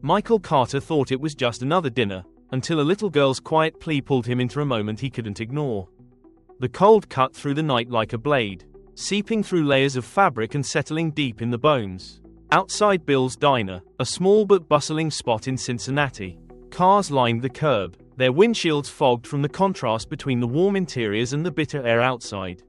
Michael Carter thought it was just another dinner, until a little girl's quiet plea pulled him into a moment he couldn't ignore. The cold cut through the night like a blade, seeping through layers of fabric and settling deep in the bones. Outside Bill's Diner, a small but bustling spot in Cincinnati, cars lined the curb, their windshields fogged from the contrast between the warm interiors and the bitter air outside.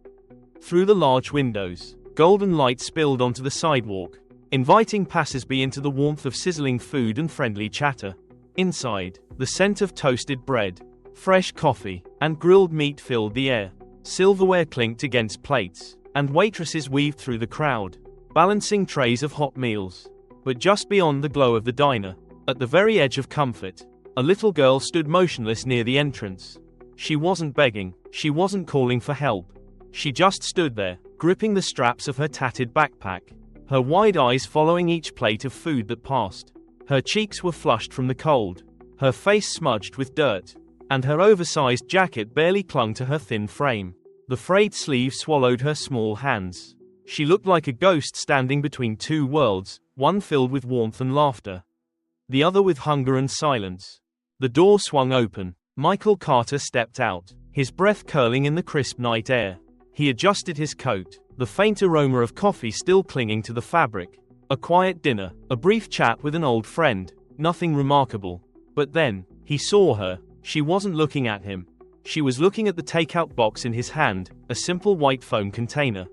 Through the large windows, golden light spilled onto the sidewalk, inviting passers-by into the warmth of sizzling food and friendly chatter. Inside, the scent of toasted bread, fresh coffee, and grilled meat filled the air. Silverware clinked against plates, and waitresses weaved through the crowd, balancing trays of hot meals. But just beyond the glow of the diner, at the very edge of comfort, a little girl stood motionless near the entrance. She wasn't begging, she wasn't calling for help. She just stood there, gripping the straps of her tattered backpack, her wide eyes following each plate of food that passed. Her cheeks were flushed from the cold, her face smudged with dirt, and her oversized jacket barely clung to her thin frame. The frayed sleeve swallowed her small hands. She looked like a ghost standing between two worlds, one filled with warmth and laughter, the other with hunger and silence. The door swung open. Michael Carter stepped out, his breath curling in the crisp night air. He adjusted his coat, the faint aroma of coffee still clinging to the fabric. A quiet dinner, a brief chat with an old friend, nothing remarkable. But then, he saw her. She wasn't looking at him. She was looking at the takeout box in his hand, a simple white foam container.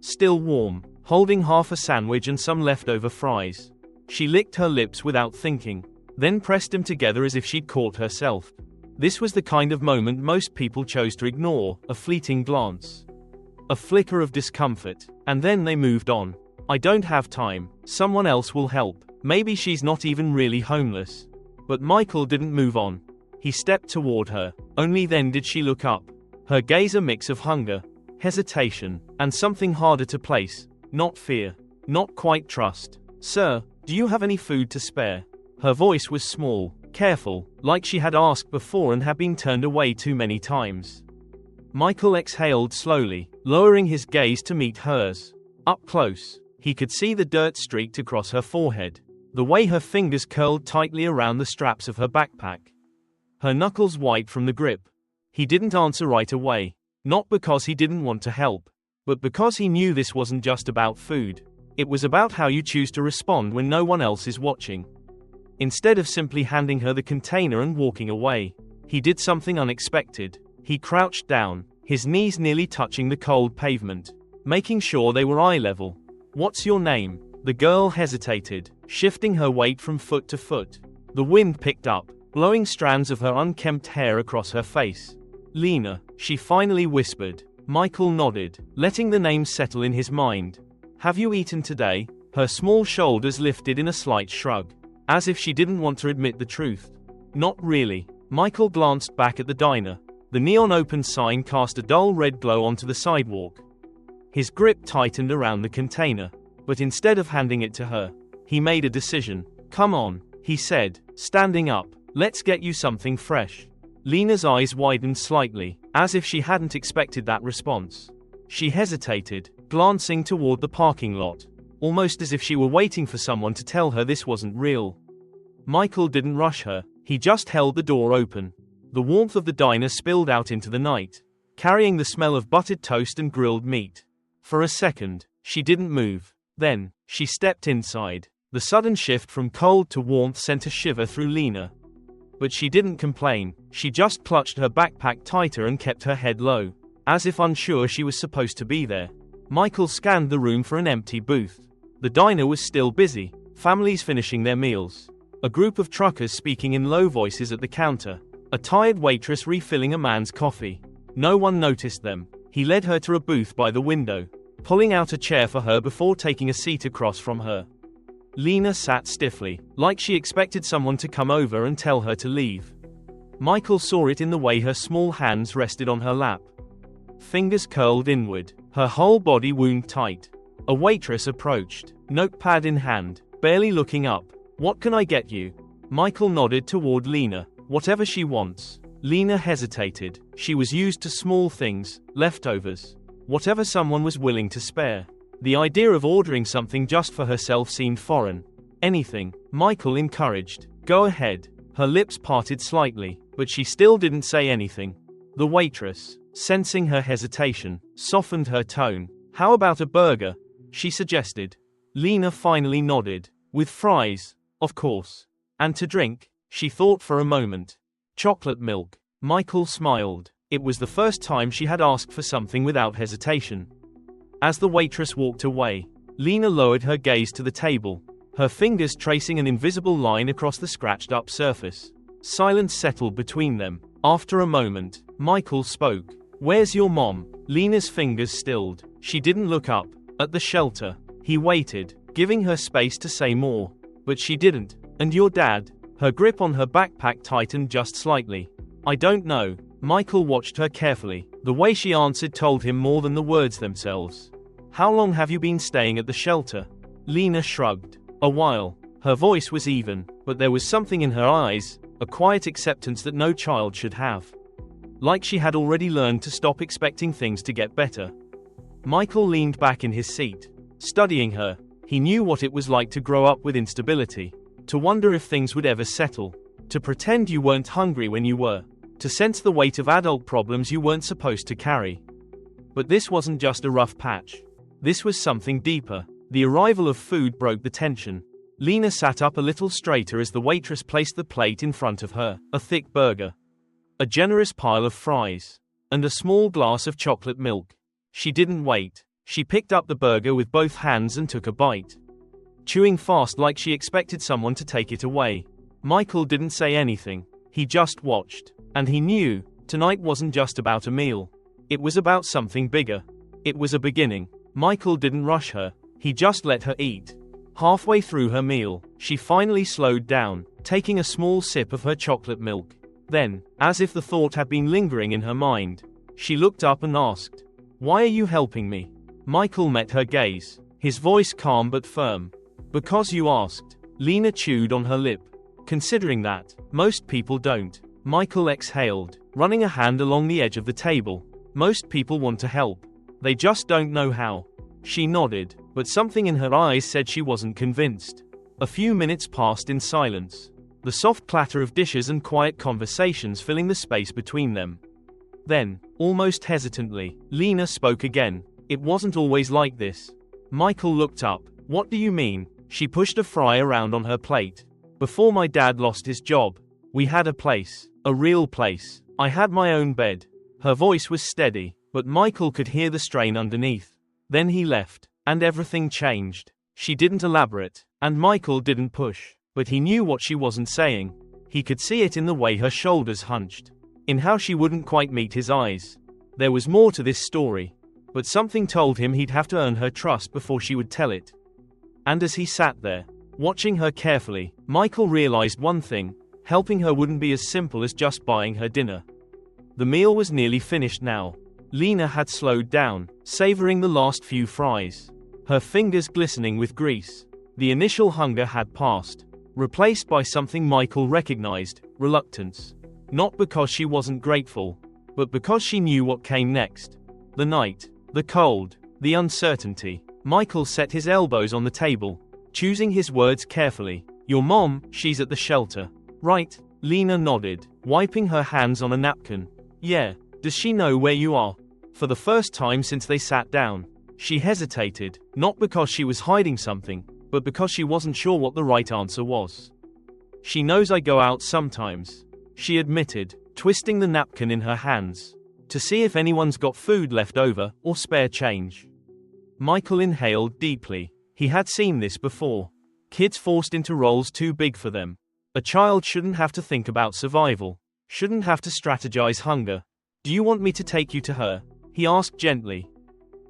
Still warm, holding half a sandwich and some leftover fries. She licked her lips without thinking, then pressed them together as if she'd caught herself. This was the kind of moment most people chose to ignore, a fleeting glance, a flicker of discomfort, and then they moved on. I don't have time, someone else will help, maybe she's not even really homeless. But Michael didn't move on. He stepped toward her, only then did she look up. Her gaze a mix of hunger, hesitation, and something harder to place, not fear, not quite trust. Sir, do you have any food to spare? Her voice was small, careful, like she had asked before and had been turned away too many times. Michael exhaled slowly, lowering his gaze to meet hers. Up close, he could see the dirt streaked across her forehead, the way her fingers curled tightly around the straps of her backpack, her knuckles white from the grip. He didn't answer right away, not because he didn't want to help, but because he knew this wasn't just about food. It was about how you choose to respond when no one else is watching. Instead of simply handing her the container and walking away, he did something unexpected. He crouched down, his knees nearly touching the cold pavement, making sure they were eye level. What's your name? The girl hesitated, shifting her weight from foot to foot. The wind picked up, blowing strands of her unkempt hair across her face. Lena, she finally whispered. Michael nodded, letting the name settle in his mind. Have you eaten today? Her small shoulders lifted in a slight shrug, as if she didn't want to admit the truth. Not really. Michael glanced back at the diner. The neon open sign cast a dull red glow onto the sidewalk. His grip tightened around the container, but instead of handing it to her, he made a decision. Come on, he said, standing up. Let's get you something fresh. Lena's eyes widened slightly, as if she hadn't expected that response. She hesitated, glancing toward the parking lot, almost as if she were waiting for someone to tell her this wasn't real. Michael didn't rush her, he just held the door open. The warmth of the diner spilled out into the night, carrying the smell of buttered toast and grilled meat. For a second, she didn't move. Then, she stepped inside. The sudden shift from cold to warmth sent a shiver through Lena. But she didn't complain, she just clutched her backpack tighter and kept her head low, as if unsure she was supposed to be there. Michael scanned the room for an empty booth. The diner was still busy, families finishing their meals, a group of truckers speaking in low voices at the counter, a tired waitress refilling a man's coffee. No one noticed them. He led her to a booth by the window, pulling out a chair for her before taking a seat across from her. Lena sat stiffly, like she expected someone to come over and tell her to leave. Michael saw it in the way her small hands rested on her lap. Fingers curled inward, her whole body wound tight. A waitress approached, notepad in hand, barely looking up. What can I get you? Michael nodded toward Lena. Whatever she wants. Lena hesitated. She was used to small things, leftovers. Whatever someone was willing to spare. The idea of ordering something just for herself seemed foreign. Anything, Michael encouraged. Go ahead. Her lips parted slightly, but she still didn't say anything. The waitress, sensing her hesitation, softened her tone. How about a burger? She suggested. Lena finally nodded. With fries, of course. And to drink? She thought for a moment. Chocolate milk. Michael smiled. It was the first time she had asked for something without hesitation. As the waitress walked away, Lena lowered her gaze to the table, her fingers tracing an invisible line across the scratched-up surface. Silence settled between them. After a moment, Michael spoke. Where's your mom? Lena's fingers stilled. She didn't look up. At the shelter. He waited, giving her space to say more. But she didn't. And your dad? Her grip on her backpack tightened just slightly. I don't know. Michael watched her carefully. The way she answered told him more than the words themselves. How long have you been staying at the shelter? Lena shrugged. A while. Her voice was even, but there was something in her eyes, a quiet acceptance that no child should have. Like she had already learned to stop expecting things to get better. Michael leaned back in his seat, studying her. He knew what it was like to grow up with instability, to wonder if things would ever settle, to pretend you weren't hungry when you were, to sense the weight of adult problems you weren't supposed to carry. But this wasn't just a rough patch. This was something deeper. The arrival of food broke the tension. Lena sat up a little straighter as the waitress placed the plate in front of her, a thick burger, a generous pile of fries, and a small glass of chocolate milk. She didn't wait. She picked up the burger with both hands and took a bite, chewing fast like she expected someone to take it away. Michael didn't say anything. He just watched. And he knew, tonight wasn't just about a meal. It was about something bigger. It was a beginning. Michael didn't rush her. He just let her eat. Halfway through her meal, she finally slowed down, taking a small sip of her chocolate milk. Then, as if the thought had been lingering in her mind, she looked up and asked, "Why are you helping me?" Michael met her gaze, his voice calm but firm. "Because you asked." Lena chewed on her lip. "Considering that, most people don't." Michael exhaled, running a hand along the edge of the table. "Most people want to help. They just don't know how." She nodded, but something in her eyes said she wasn't convinced. A few minutes passed in silence, the soft clatter of dishes and quiet conversations filling the space between them. Then, almost hesitantly, Lena spoke again. "It wasn't always like this." Michael looked up. "What do you mean?" She pushed a fry around on her plate. "Before my dad lost his job, we had a place, a real place. I had my own bed." Her voice was steady, but Michael could hear the strain underneath. Then he left, and everything changed. She didn't elaborate, and Michael didn't push, but he knew what she wasn't saying. He could see it in the way her shoulders hunched, in how she wouldn't quite meet his eyes. There was more to this story, but something told him he'd have to earn her trust before she would tell it. And as he sat there, watching her carefully, Michael realized one thing: helping her wouldn't be as simple as just buying her dinner. The meal was nearly finished now. Lena had slowed down, savoring the last few fries, her fingers glistening with grease. The initial hunger had passed, replaced by something Michael recognized: reluctance. Not because she wasn't grateful, but because she knew what came next. The night, the cold, the uncertainty. Michael set his elbows on the table, choosing his words carefully. "Your mom, she's at the shelter, right?" Lena nodded, wiping her hands on a napkin. "Yeah. Does she know where you are?" For the first time since they sat down, she hesitated, not because she was hiding something, but because she wasn't sure what the right answer was. "She knows I go out sometimes," she admitted, twisting the napkin in her hands, "to see if anyone's got food left over, or spare change." Michael inhaled deeply. He had seen this before. Kids forced into roles too big for them. A child shouldn't have to think about survival, shouldn't have to strategize hunger. "Do you want me to take you to her?" he asked gently.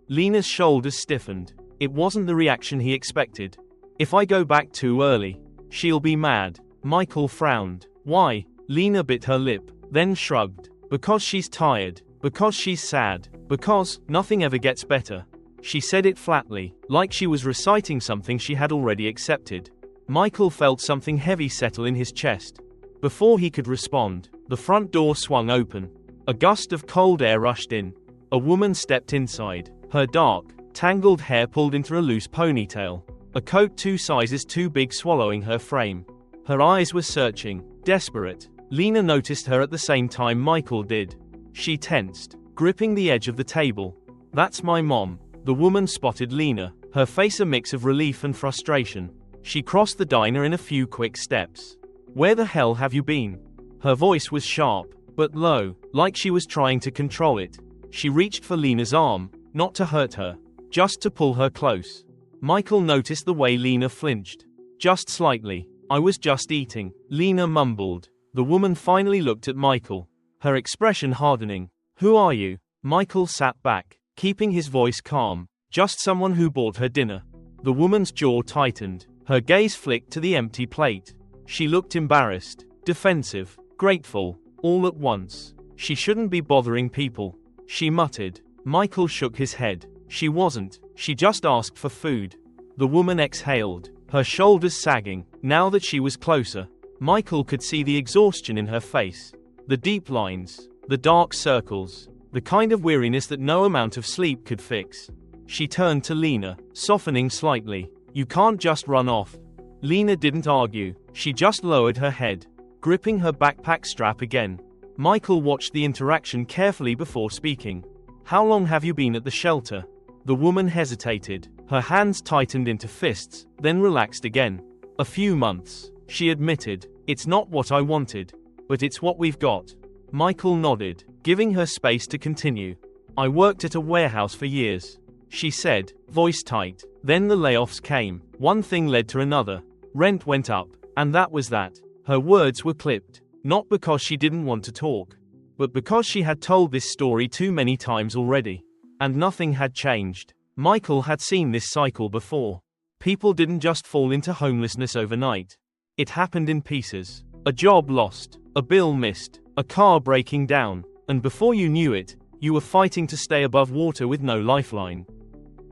Lena's shoulders stiffened. It wasn't the reaction he expected. "If I go back too early, she'll be mad." Michael frowned. "Why?" Lena bit her lip, then shrugged. "Because she's tired. Because she's sad. Because nothing ever gets better." She said it flatly, like she was reciting something she had already accepted. Michael felt something heavy settle in his chest. Before he could respond, the front door swung open. A gust of cold air rushed in. A woman stepped inside, her dark, tangled hair pulled into a loose ponytail. a coat 2 sizes too big swallowing her frame. Her eyes were searching, desperate. Lena noticed her at the same time Michael did. She tensed, gripping the edge of the table. "That's my mom." The woman spotted Lena, her face a mix of relief and frustration. She crossed the diner in a few quick steps. "Where the hell have you been?" Her voice was sharp, but low, like she was trying to control it. She reached for Lena's arm, not to hurt her, just to pull her close. Michael noticed the way Lena flinched. "Just slightly. I was just eating," Lena mumbled. The woman finally looked at Michael, her expression hardening. "Who are you?" Michael sat back, keeping his voice calm. "Just someone who bought her dinner." The woman's jaw tightened, her gaze flicked to the empty plate. She looked embarrassed, defensive, grateful, all at once. "She shouldn't be bothering people," she muttered. Michael shook his head. "She wasn't, she just asked for food." The woman exhaled, her shoulders sagging. Now that she was closer, Michael could see the exhaustion in her face. The deep lines, the dark circles, the kind of weariness that no amount of sleep could fix. She turned to Lena, softening slightly. "You can't just run off." Lena didn't argue, she just lowered her head, gripping her backpack strap again. Michael watched the interaction carefully before speaking. "How long have you been at the shelter?" The woman hesitated, her hands tightened into fists, then relaxed again. "A few months," she admitted. "It's not what I wanted, but it's what we've got." Michael nodded, giving her space to continue. "I worked at a warehouse for years," she said, voice tight. "Then the layoffs came. One thing led to another. Rent went up, and that was that." Her words were clipped, not because she didn't want to talk, but because she had told this story too many times already. And nothing had changed. Michael had seen this cycle before. People didn't just fall into homelessness overnight. It happened in pieces. A job lost, a bill missed, a car breaking down, and before you knew it, you were fighting to stay above water with no lifeline.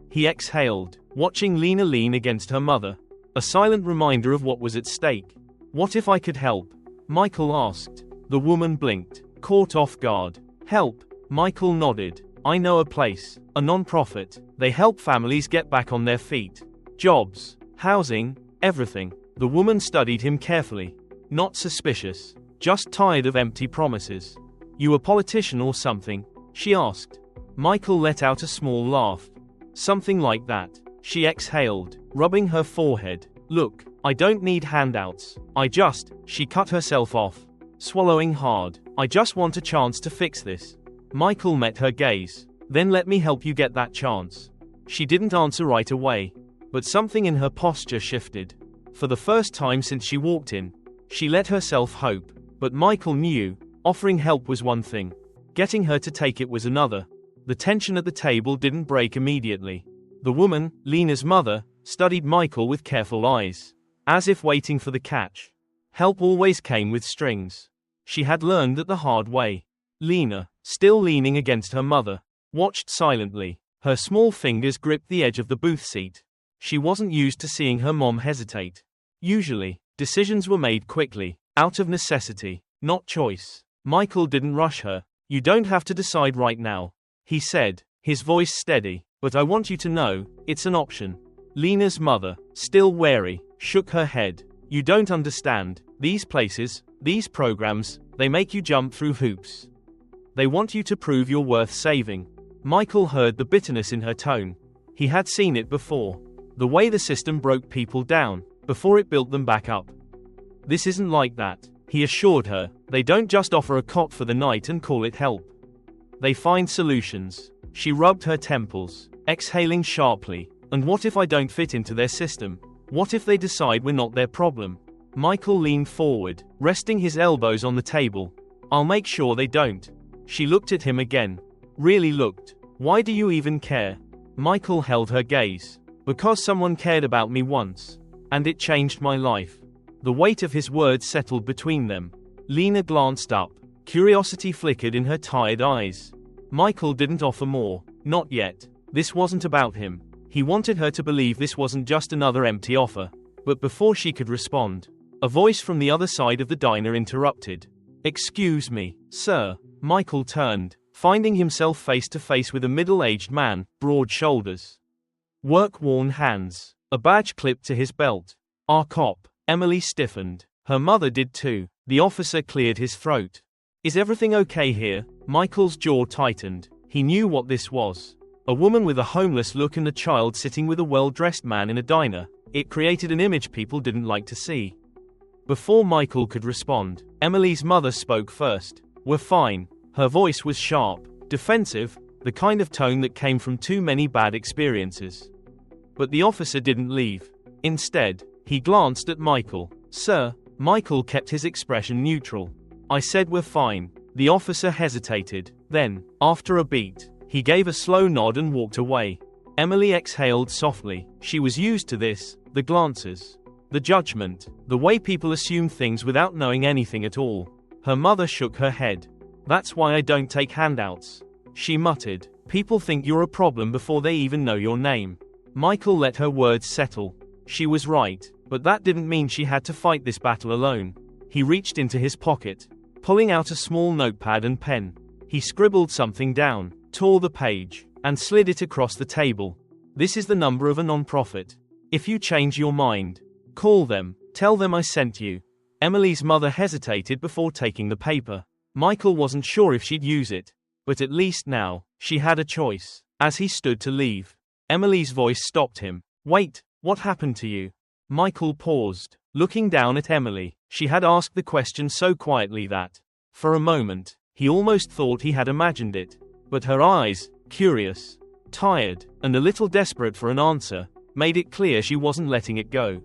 He exhaled, watching Lena lean against her mother, a silent reminder of what was at stake. "What if I could help?" Michael asked. The woman blinked, caught off guard. "Help?" Michael nodded. "I know a place, a non-profit. They help families get back on their feet. Jobs, housing, everything." The woman studied him carefully. Not suspicious, just tired of empty promises. "You a politician or something?" she asked. Michael let out a small laugh. "Something like that," she exhaled, rubbing her forehead. "Look, I don't need handouts. She cut herself off, swallowing hard. "I just want a chance to fix this." Michael met her gaze. "Then let me help you get that chance." She didn't answer right away, but something in her posture shifted. For the first time since she walked in, she let herself hope. But Michael knew, offering help was one thing, getting her to take it was another. The tension at the table didn't break immediately. The woman, Lena's mother, studied Michael with careful eyes, as if waiting for the catch. Help always came with strings. She had learned that the hard way. Lena, still leaning against her mother, watched silently. Her small fingers gripped the edge of the booth seat. She wasn't used to seeing her mom hesitate. Usually, decisions were made quickly, out of necessity, not choice. Michael didn't rush her. "You don't have to decide right now," he said, his voice steady. "But I want you to know, it's an option." Lena's mother, still wary, shook her head. "You don't understand. These places, these programs, they make you jump through hoops. They want you to prove you're worth saving." Michael heard the bitterness in her tone. He had seen it before. The way the system broke people down, before it built them back up. "This isn't like that," he assured her. "They don't just offer a cot for the night and call it help. They find solutions." She rubbed her temples, exhaling sharply. "And what if I don't fit into their system? What if they decide we're not their problem?" Michael leaned forward, resting his elbows on the table. "I'll make sure they don't." She looked at him again. Really looked. "Why do you even care?" Michael held her gaze. "Because someone cared about me once. And it changed my life." The weight of his words settled between them. Lena glanced up. Curiosity flickered in her tired eyes. Michael didn't offer more. Not yet. This wasn't about him. He wanted her to believe this wasn't just another empty offer. But before she could respond, a voice from the other side of the diner interrupted. "Excuse me, sir." Michael turned, finding himself face to face with a middle-aged man, broad shoulders, work-worn hands, a badge clipped to his belt. Our cop. Emily stiffened. Her mother did too. The officer cleared his throat. Is everything okay here? Michael's jaw tightened. He knew what this was. A woman with a homeless look and a child sitting with a well-dressed man in a diner. It created an image people didn't like to see. Before Michael could respond, Emily's mother spoke first. We're fine. Her voice was sharp, defensive, the kind of tone that came from too many bad experiences. But the officer didn't leave. Instead, he glanced at Michael. Sir. Michael kept his expression neutral. I said we're fine. The officer hesitated. Then, after a beat, he gave a slow nod and walked away. Emily exhaled softly. She was used to this, the glances, the judgment, the way people assume things without knowing anything at all. Her mother shook her head. That's why I don't take handouts. She muttered. People think you're a problem before they even know your name. Michael let her words settle. She was right, but that didn't mean she had to fight this battle alone. He reached into his pocket, pulling out a small notepad and pen. He scribbled something down, tore the page, and slid it across the table. This is the number of a non-profit. If you change your mind, call them, tell them I sent you. Emily's mother hesitated before taking the paper. Michael wasn't sure if she'd use it, but at least now, she had a choice. As he stood to leave, Emily's voice stopped him. Wait, what happened to you? Michael paused, looking down at Emily. She had asked the question so quietly that, for a moment, he almost thought he had imagined it. But her eyes, curious, tired, and a little desperate for an answer, made it clear she wasn't letting it go.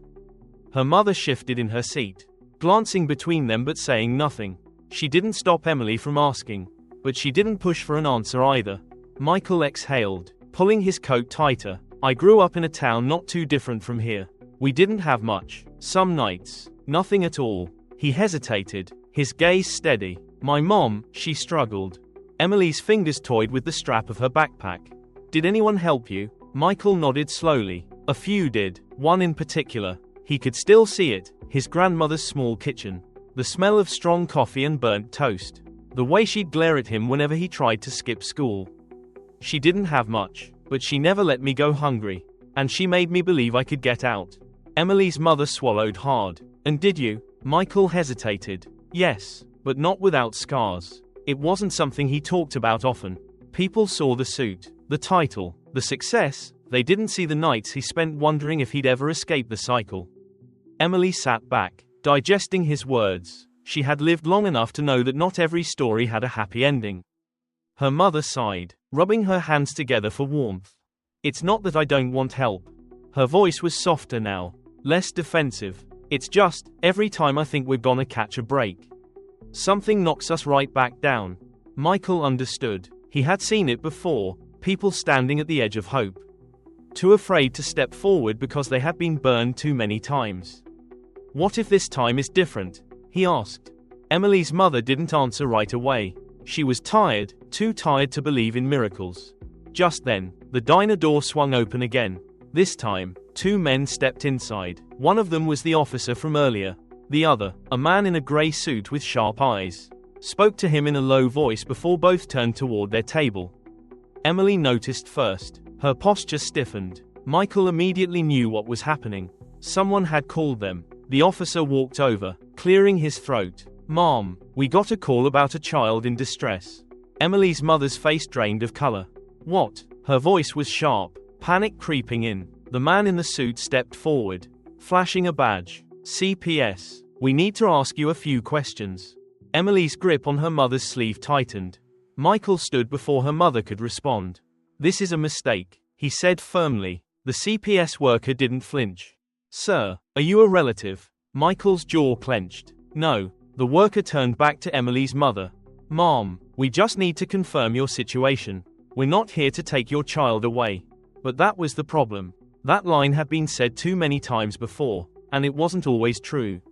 Her mother shifted in her seat, glancing between them but saying nothing. She didn't stop Emily from asking, but she didn't push for an answer either. Michael exhaled, pulling his coat tighter. I grew up in a town not too different from here. We didn't have much. Some nights, nothing at all. He hesitated, his gaze steady. My mom, she struggled. Emily's fingers toyed with the strap of her backpack. Did anyone help you? Michael nodded slowly. A few did, one in particular. He could still see it, his grandmother's small kitchen. The smell of strong coffee and burnt toast. The way she'd glare at him whenever he tried to skip school. She didn't have much, but she never let me go hungry. And she made me believe I could get out. Emily's mother swallowed hard. And did you? Michael hesitated. Yes, but not without scars. It wasn't something he talked about often. People saw the suit, the title, the success. They didn't see the nights he spent wondering if he'd ever escape the cycle. Emily sat back, digesting his words. She had lived long enough to know that not every story had a happy ending. Her mother sighed, rubbing her hands together for warmth. It's not that I don't want help. Her voice was softer now, less defensive. It's just, every time I think we're gonna catch a break, something knocks us right back down. Michael understood. He had seen it before, people standing at the edge of hope. Too afraid to step forward because they had been burned too many times. What if this time is different? He asked. Emily's mother didn't answer right away. She was tired, too tired to believe in miracles. Just then, the diner door swung open again. This time, two men stepped inside. One of them was the officer from earlier. The other, a man in a grey suit with sharp eyes, spoke to him in a low voice before both turned toward their table. Emily noticed first. Her posture stiffened. Michael immediately knew what was happening. Someone had called them. The officer walked over, clearing his throat. Mom, we got a call about a child in distress. Emily's mother's face drained of color. What? Her voice was sharp, panic creeping in. The man in the suit stepped forward, flashing a badge. CPS. We need to ask you a few questions. Emily's grip on her mother's sleeve tightened. Michael stood before her mother could respond. This is a mistake, he said firmly. The CPS worker didn't flinch. Sir, are you a relative? Michael's jaw clenched. No. The worker turned back to Emily's mother. Mom, we just need to confirm your situation. We're not here to take your child away. But that was the problem. That line had been said too many times before, and it wasn't always true.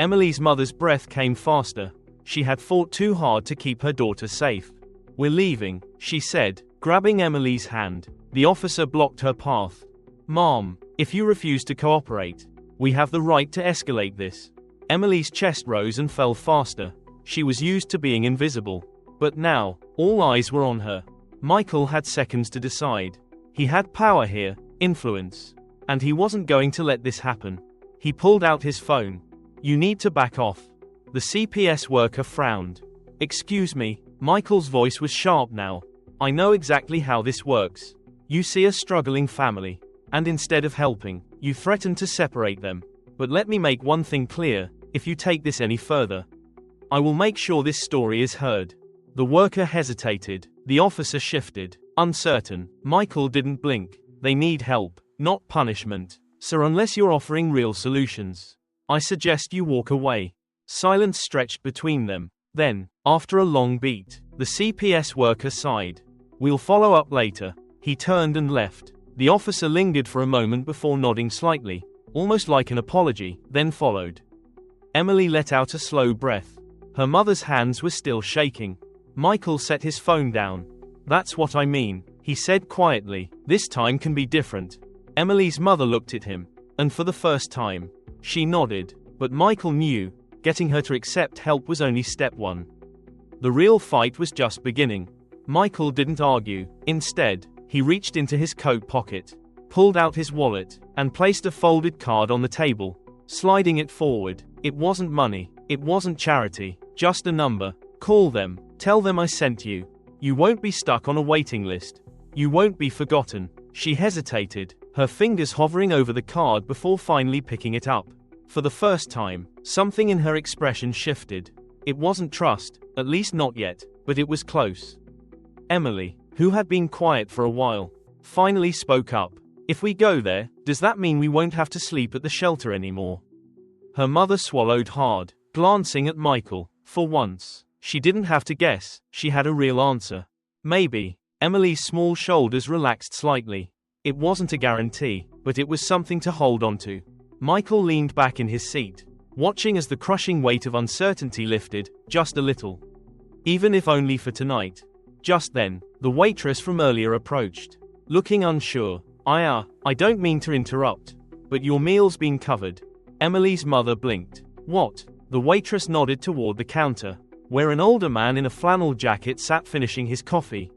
Emily's mother's breath came faster. She had fought too hard to keep her daughter safe. We're leaving, she said, grabbing Emily's hand. The officer blocked her path. Mom, if you refuse to cooperate, we have the right to escalate this. Emily's chest rose and fell faster. She was used to being invisible. But now, all eyes were on her. Michael had seconds to decide. He had power here, influence. And he wasn't going to let this happen. He pulled out his phone. "You need to back off." The CPS worker frowned. "Excuse me." Michael's voice was sharp now. "I know exactly how this works. You see a struggling family, and instead of helping, you threaten to separate them. But let me make one thing clear, if you take this any further, I will make sure this story is heard." The worker hesitated. The officer shifted, uncertain. Michael didn't blink. "They need help, not punishment. So unless you're offering real solutions, I suggest you walk away." Silence stretched between them. Then, after a long beat, the CPS worker sighed. "We'll follow up later." He turned and left. The officer lingered for a moment before nodding slightly, almost like an apology, then followed. Emily let out a slow breath. Her mother's hands were still shaking. Michael set his phone down. "That's what I mean," he said quietly. "This time can be different." Emily's mother looked at him, and for the first time, she nodded. But Michael knew, getting her to accept help was only step one. The real fight was just beginning. Michael didn't argue. Instead, he reached into his coat pocket, pulled out his wallet, and placed a folded card on the table, sliding it forward. It wasn't money. It wasn't charity. Just a number. "Call them. Tell them I sent you. You won't be stuck on a waiting list. You won't be forgotten." She hesitated, her fingers hovering over the card before finally picking it up. For the first time, something in her expression shifted. It wasn't trust, at least not yet, but it was close. Emily, who had been quiet for a while, finally spoke up. "If we go there, does that mean we won't have to sleep at the shelter anymore?" Her mother swallowed hard, glancing at Michael. For once, she didn't have to guess, she had a real answer. "Maybe." Emily's small shoulders relaxed slightly. It wasn't a guarantee, but it was something to hold on to. Michael leaned back in his seat, watching as the crushing weight of uncertainty lifted, just a little. Even if only for tonight. Just then, the waitress from earlier approached, looking unsure. I don't mean to interrupt, but your meal's been covered." Emily's mother blinked. "What?" The waitress nodded toward the counter, where an older man in a flannel jacket sat finishing his coffee.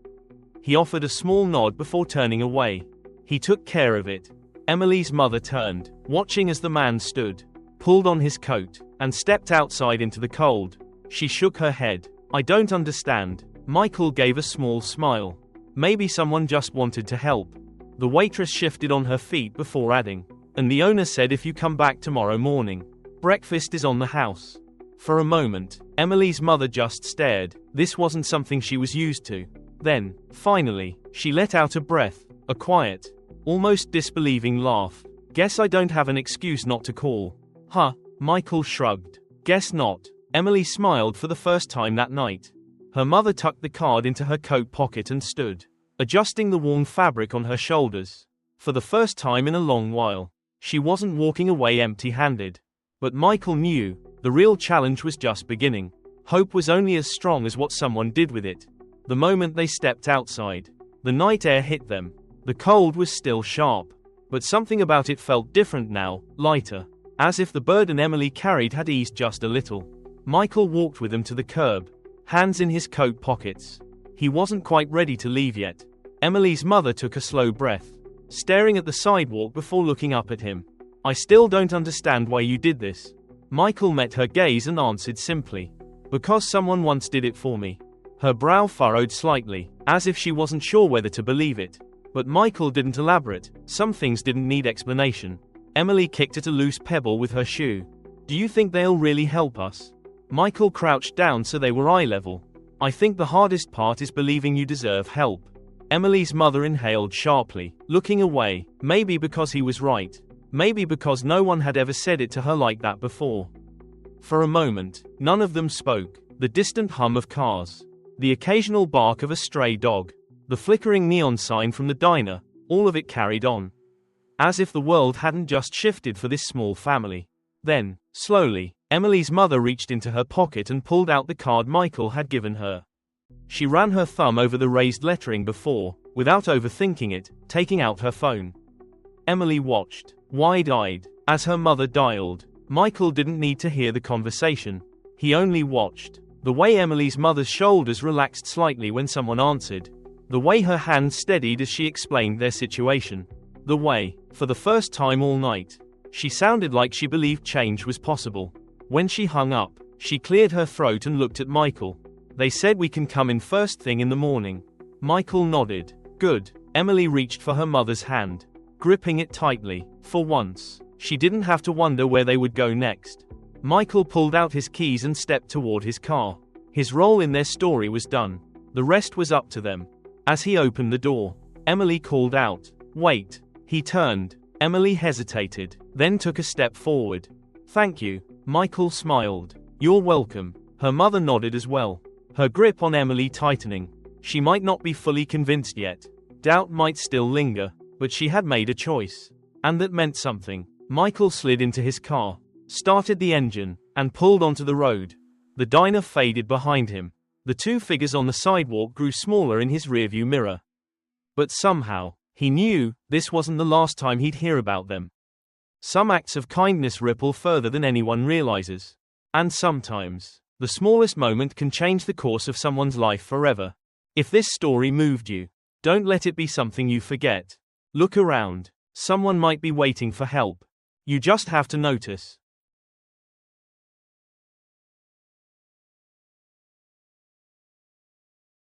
He offered a small nod before turning away. "He took care of it." Emily's mother turned, watching as the man stood, pulled on his coat, and stepped outside into the cold. She shook her head. "I don't understand." Michael gave a small smile. "Maybe someone just wanted to help." The waitress shifted on her feet before adding, "And the owner said if you come back tomorrow morning, breakfast is on the house." For a moment, Emily's mother just stared. This wasn't something she was used to. Then, finally, she let out a breath, a quiet, almost disbelieving laugh. "Guess I don't have an excuse not to call." "Huh?" Michael shrugged. "Guess not." Emily smiled for the first time that night. Her mother tucked the card into her coat pocket and stood, adjusting the worn fabric on her shoulders. For the first time in a long while, she wasn't walking away empty-handed. But Michael knew, the real challenge was just beginning. Hope was only as strong as what someone did with it. The moment they stepped outside, the night air hit them. The cold was still sharp, but something about it felt different now, lighter, as if the burden Emily carried had eased just a little. Michael walked with them to the curb, hands in his coat pockets. He wasn't quite ready to leave yet. Emily's mother took a slow breath, staring at the sidewalk before looking up at him. "I still don't understand why you did this." Michael met her gaze and answered simply, "Because someone once did it for me." Her brow furrowed slightly, as if she wasn't sure whether to believe it. But Michael didn't elaborate. Some things didn't need explanation. Emily kicked at a loose pebble with her shoe. "Do you think they'll really help us?" Michael crouched down so they were eye level. "I think the hardest part is believing you deserve help." Emily's mother inhaled sharply, looking away, maybe because he was right. Maybe because no one had ever said it to her like that before. For a moment, none of them spoke. The distant hum of cars, the occasional bark of a stray dog, the flickering neon sign from the diner, all of it carried on. As if the world hadn't just shifted for this small family. Then, slowly, Emily's mother reached into her pocket and pulled out the card Michael had given her. She ran her thumb over the raised lettering before, without overthinking it, taking out her phone. Emily watched, wide-eyed, as her mother dialed. Michael didn't need to hear the conversation. He only watched. The way Emily's mother's shoulders relaxed slightly when someone answered. The way her hands steadied as she explained their situation. the way, for the first time all night. She sounded like she believed change was possible. When she hung up, she cleared her throat and looked at Michael. They said we can come in first thing in the morning. Michael nodded. Good. Emily reached for her mother's hand, gripping it tightly. For once, she didn't have to wonder where they would go next. Michael pulled out his keys and stepped toward his car. His role in their story was done. The rest was up to them. As he opened the door, Emily called out, "Wait." He turned. Emily hesitated, then took a step forward. "Thank you." Michael smiled. "You're welcome." Her mother nodded as well, her grip on Emily tightening. She might not be fully convinced yet. Doubt might still linger, but she had made a choice. And that meant something. Michael slid into his car, started the engine, and pulled onto the road. The diner faded behind him. The two figures on the sidewalk grew smaller in his rearview mirror. But somehow, he knew, this wasn't the last time he'd hear about them. Some acts of kindness ripple further than anyone realizes. And sometimes, the smallest moment can change the course of someone's life forever. If this story moved you, don't let it be something you forget. Look around. Someone might be waiting for help. You just have to notice.